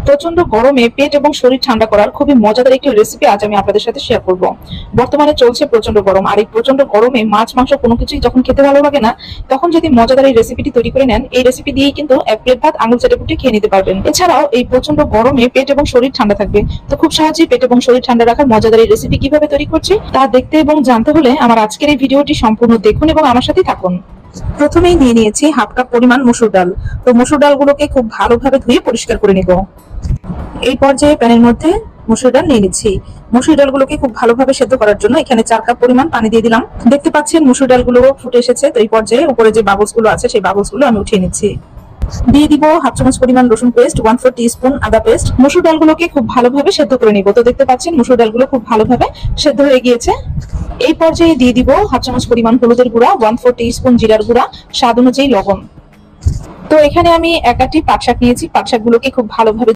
প্রচন্ড গরমে পেট এবং শরীর ঠান্ডা করার খুবই মজাদার একটি রেসিপি আজ আমি আপনাদের সাথে শেয়ার করব। বর্তমানে চলছে প্রচন্ড গরম, আর এই প্রচন্ড গরমে মাছ মাংস কোনো কিছুই যখন খেতে ভালো লাগে না, তখন যদি মজাদার এই রেসিপিটি তৈরি করে নেন, এই রেসিপি দিয়েই কিন্তু এক প্লেট ভাত আঙুল চেটে পুটে খেয়ে নিতে পারবেন। এছাড়াও এই প্রচন্ড গরমে পেট এবং শরীর ঠান্ডা থাকবে। তো খুব সহজেই পেট এবং শরীর ঠান্ডা রাখার মজাদার এই রেসিপি কিভাবে তৈরি করছি তা দেখতে এবং জানতে হলে আমার আজকের এই ভিডিওটি সম্পূর্ণ দেখুন এবং আমার সাথে থাকুন। প্রথমেই নিয়ে নিয়েছি হাফ কাপ পরিমাণ মসুর ডাল। তো মসুর ডালগুলোকে খুব ভালোভাবে ধুয়ে পরিষ্কার করে নিব। এই পর্যায়ে প্যানের মধ্যে মসুর ডাল নিয়ে নিচ্ছি। মসুর ডালগুলোকে খুব ভালোভাবে সেদ্ধ করার জন্য এখানে 4 কাপ পরিমাণ পানি দিয়ে দিলাম। দেখতে পাচ্ছেন মসুর ডালগুলো ফুটে এসেছে। তো এই পর্যায়ে উপরে যে বাবলস গুলো আছে সেই বাবলস গুলো আমি উঠিয়ে নিচ্ছি। দিয়ে দিব হাফ চামচ পরিমাণ রসুন পেস্ট, 1/4 টিস্পুন আদা পেস্ট। মসুর ডালগুলোকে খুব ভালোভাবে সেদ্ধ করে নিব। তো দেখতে পাচ্ছেন মসুর ডালগুলো খুব ভালোভাবে সেদ্ধ হয়ে গিয়েছে। এই পর্যায়ে দিয়ে দিব হাফ চামচ পরিমাণ হলুদের গুঁড়া, 1/4 টিস্পুন জিরার গুঁড়া, স্বাদ অনুযায়ী লবণ। তো এখানে আমি 1 আটি পাট শাক নিয়েছি। পাট শাকগুলোকে খুব ভালোভাবে